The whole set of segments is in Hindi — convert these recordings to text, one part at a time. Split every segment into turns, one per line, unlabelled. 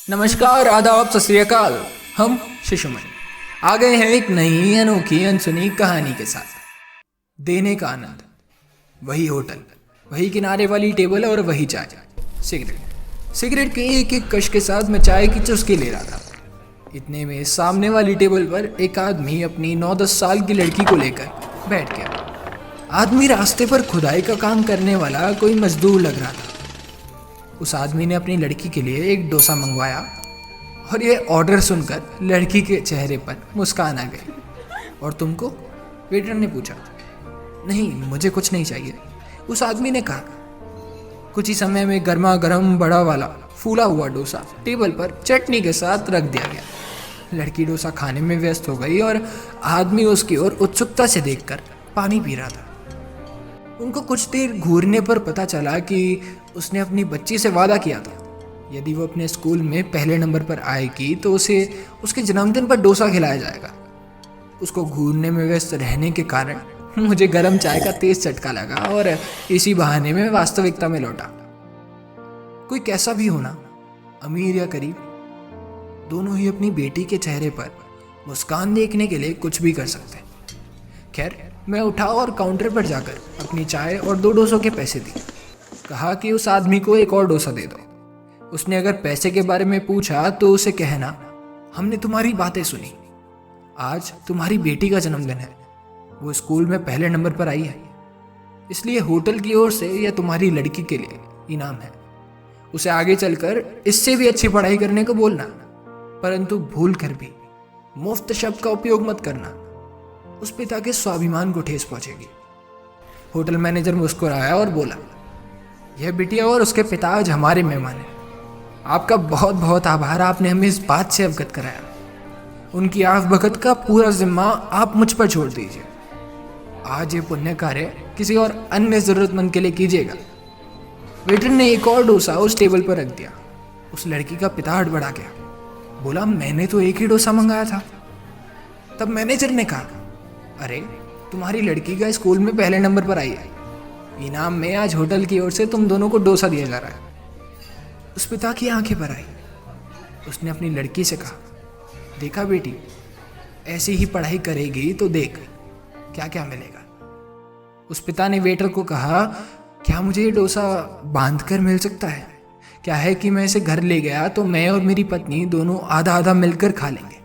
नमस्कार, आदाब, सत श्री अकाल। हम शिशुमन आ गए हैं एक नई अनोखी अनसुनी कहानी के साथ। देने का आनंद। वही होटल, वही किनारे वाली टेबल और वही चाय, सिगरेट के एक एक कश के साथ मैं चाय की चुस्की ले रहा था। इतने में सामने वाली टेबल पर एक आदमी अपनी 9-10 साल की लड़की को लेकर बैठ गया। आदमी रास्ते पर खुदाई का काम करने वाला कोई मजदूर लग रहा था। उस आदमी ने अपनी लड़की के लिए एक डोसा मंगवाया और ये ऑर्डर सुनकर लड़की के चेहरे पर मुस्कान आ गई। और तुमको? वेटर ने पूछा। नहीं, मुझे कुछ नहीं चाहिए, उस आदमी ने कहा। कुछ ही समय में गर्मा गर्म बड़ा वाला फूला हुआ डोसा टेबल पर चटनी के साथ रख दिया गया। लड़की डोसा खाने में व्यस्त हो गई और आदमी उसकी ओर उत्सुकता से देखकर पानी पी रहा था। उनको कुछ देर घूरने पर पता चला कि उसने अपनी बच्ची से वादा किया था, यदि वो अपने स्कूल में पहले नंबर पर आएगी तो उसे उसके जन्मदिन पर डोसा खिलाया जाएगा। उसको घूरने में व्यस्त रहने के कारण मुझे गर्म चाय का तेज चटका लगा और इसी बहाने में वास्तविकता में लौटा। कोई कैसा भी होना, अमीर या गरीब, दोनों ही अपनी बेटी के चेहरे पर मुस्कान देखने के लिए कुछ भी कर सकते हैं। खैर, मैं उठा और काउंटर पर जाकर अपनी चाय और 2 डोसों के पैसे दिए। कहा कि उस आदमी को एक और डोसा दे दो। उसने अगर पैसे के बारे में पूछा तो उसे कहना, हमने तुम्हारी बातें सुनी, आज तुम्हारी बेटी का जन्मदिन है, वो स्कूल में पहले नंबर पर आई है, इसलिए होटल की ओर से यह तुम्हारी लड़की के लिए इनाम है। उसे आगे चलकर इससे भी अच्छी पढ़ाई करने को बोलना, परंतु भूल कर भी मुफ्त शब्द का उपयोग मत करना, उस पिता के स्वाभिमान को ठेस पहुंचेगी। होटल मैनेजर मुस्कुराया और बोला, यह बिटिया और उसके पिता आज हमारे मेहमान हैं। आपका बहुत बहुत आभार, आपने हमें इस बात से अवगत कराया। उनकी आफ भगत का पूरा जिम्मा आप मुझ पर छोड़ दीजिए। आज ये पुण्य कार्य किसी और अन्य जरूरतमंद के लिए कीजिएगा। वेटर ने एक और डोसा उस टेबल पर रख दिया। उस लड़की का पिता हड़बड़ा गया, बोला, मैंने तो एक ही डोसा मंगाया था। तब मैनेजर ने कहा, अरे, तुम्हारी लड़की का स्कूल में पहले नंबर पर आई है, इनाम में आज होटल की ओर से तुम दोनों को डोसा दिया जा रहा है। उस पिता की आंखें भर आई। उसने अपनी लड़की से कहा, देखा बेटी, ऐसी ही पढ़ाई करेगी तो देख क्या क्या मिलेगा। उस पिता ने वेटर को कहा, क्या मुझे ये डोसा बांध कर मिल सकता है? क्या है कि मैं इसे घर ले गया तो मैं और मेरी पत्नी दोनों आधा आधा मिलकर खा लेंगे।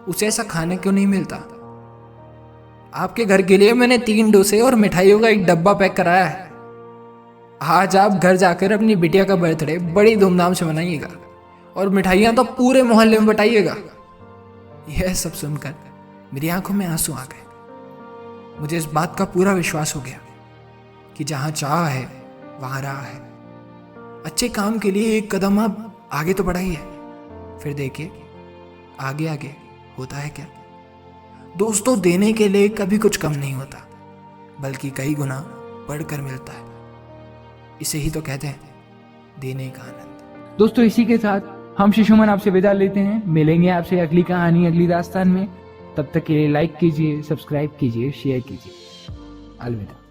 उसे ऐसा खाना क्यों नहीं मिलता? आपके घर के लिए मैंने 3 डोसे और मिठाइयों का एक डब्बा पैक कराया है। आज आप घर जाकर अपनी बिटिया का बर्थडे बड़ी धूमधाम से मनाइएगा और मिठाइयाँ तो पूरे मोहल्ले में बटाइएगा। यह सब सुनकर मेरी आंखों में आंसू आ गए। मुझे इस बात का पूरा विश्वास हो गया कि जहाँ चाह है वहाँ राह है। अच्छे काम के लिए एक कदम आप आगे तो बढ़ाइए, फिर देखिए आगे आगे होता है क्या। दोस्तों, देने के लिए कभी कुछ कम नहीं होता, बल्कि कई गुना बढ़कर मिलता है। इसे ही तो कहते हैं देने का आनंद।
दोस्तों, इसी के साथ हम शिशुमन आपसे विदा लेते हैं। मिलेंगे आपसे अगली कहानी, अगली दास्तान में। तब तक के लिए लाइक कीजिए, सब्सक्राइब कीजिए, शेयर कीजिए। अलविदा।